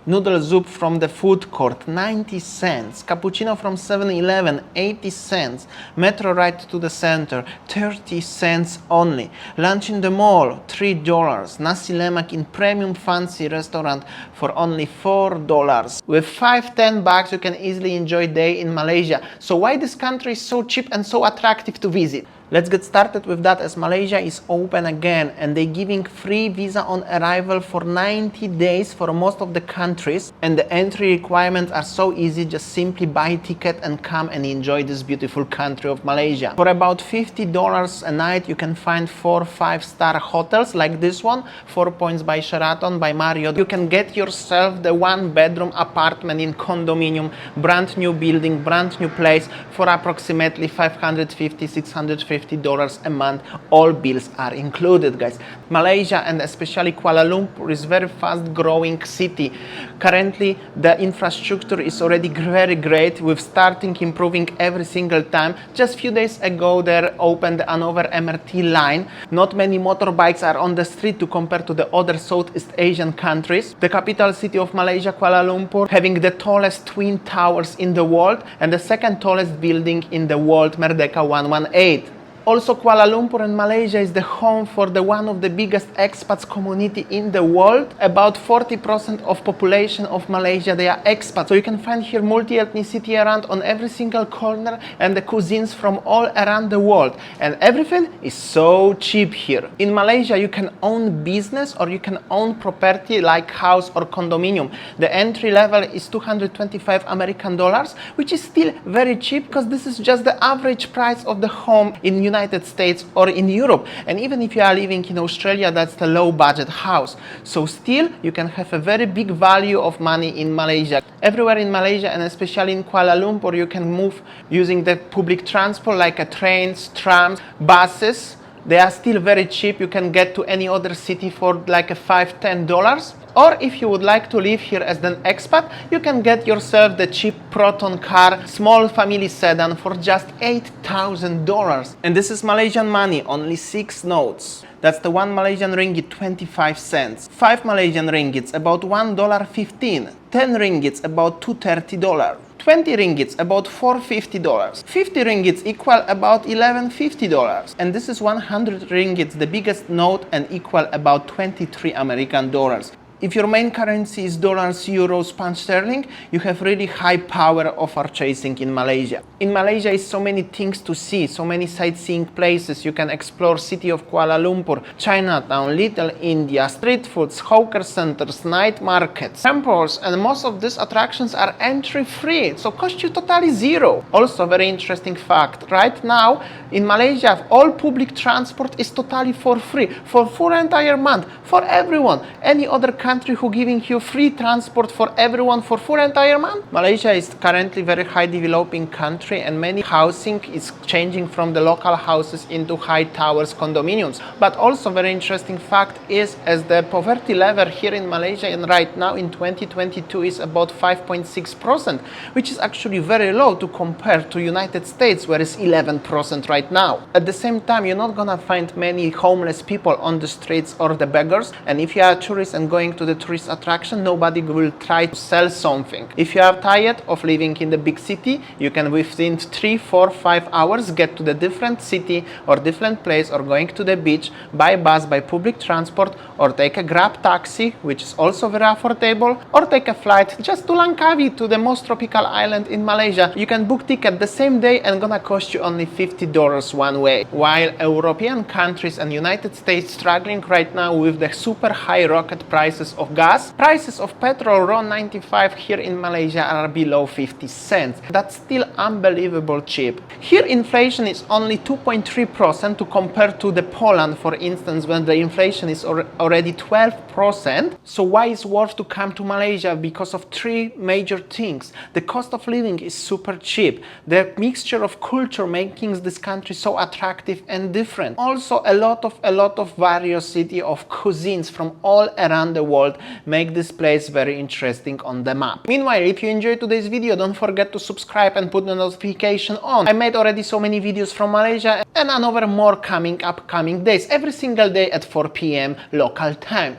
Noodle soup from the food court, 90 cents. Cappuccino from 7-Eleven, 80 cents. Metro ride to the center, 30 cents only. Lunch in the mall, $3. Nasi lemak in premium fancy restaurant for only $4. With $5-10 you can easily enjoy a day in Malaysia. So why this country is so cheap and so attractive to visit? Let's get started with that, as Malaysia is open again and they're giving free visa on arrival for 90 days for most of the countries, and the entry requirements are so easy. Just simply buy a ticket and come and enjoy this beautiful country of Malaysia. For about $50 a night you can find 4-5-star hotels like this one, 4 Points by Sheraton, by Marriott. You can get yourself the 1-bedroom apartment in condominium, brand new building, brand new place for approximately $550-650 a month. All bills are included, guys. Malaysia, and especially Kuala Lumpur, is very fast growing city. Currently the infrastructure is already very great, with starting improving every single time. Just few days ago they opened another MRT line. Not many motorbikes are on the street to compare to the other Southeast Asian countries. The capital city of Malaysia, Kuala Lumpur, having the tallest twin towers in the world and the second tallest building in the world, Merdeka 118. Also, Kuala Lumpur in Malaysia is the home for one of the biggest expats community in the world. About 40% of population of Malaysia, they are expats. So you can find here multi-ethnicity around on every single corner, and the cuisines from all around the world. And everything is so cheap here. In Malaysia, you can own business or you can own property like house or condominium. The entry level is 225 American dollars, which is still very cheap because this is just the average price of the home in United States or in Europe. And even if you are living in Australia, that's the low budget house. So still you can have a very big value of money in Malaysia. Everywhere in Malaysia, and especially in Kuala Lumpur, you can move using the public transport like trains, trams, buses. They are still very cheap. You can get to any other city for like a $5-10. Or if you would like to live here as an expat, you can get yourself the cheap Proton car, small family sedan for just $8,000. And this is Malaysian money, only 6 notes. That's the 1 Malaysian ringgit, 25 cents. 5 Malaysian ringgits, about $1.15. 10 ringgits, about $2.30. 20 ringgits, about $4.50. 50 ringgits equal about $11.50. And this is 100 ringgits, the biggest note, and equal about 23 American dollars. If your main currency is dollars, euros, pound sterling, you have really high power of purchasing in Malaysia. In Malaysia is so many things to see, so many sightseeing places. You can explore city of Kuala Lumpur, Chinatown, Little India, street foods, hawker centers, night markets, temples, and most of these attractions are entry free, so cost you totally zero. Also, very interesting fact, right now in Malaysia all public transport is totally for free for full entire month for everyone. Any other country who giving you free transport for everyone for full entire month? Malaysia is currently very high developing country, and many housing is changing from the local houses into high towers, condominiums. But also very interesting fact is, as the poverty level here in Malaysia and right now in 2022 is about 5.6%, which is actually very low to compare to United States, where it's 11% right now. At the same time, you're not gonna find many homeless people on the streets or the beggars, and if you are a tourist and going to the tourist attraction, nobody will try to sell something. If you are tired of living in the big city, you can within 3, 4, 5 hours get to the different city or different place, or going to the beach by bus, by public transport, or take a Grab taxi, which is also very affordable, or take a flight just to Langkawi, to the most tropical island in Malaysia. You can book ticket the same day and gonna cost you only $50 one way. While European countries and United States struggling right now with the super high rocket prices of gas, prices of petrol RON 95 here in Malaysia are below 50 cents. That's still unbelievable cheap. Here inflation is only 2.3% to compare to the Poland, for instance, when the inflation is already 12%. So why is worth to come to Malaysia? Because of 3 major things. The cost of living is super cheap. The mixture of culture making this country so attractive and different. Also a lot of variety of cuisines from all around the world make this place very interesting on the map. Meanwhile, if you enjoyed today's video, don't forget to subscribe and put the notification on. I made already so many videos from Malaysia and another more coming upcoming days, every single day at 4 p.m. local time.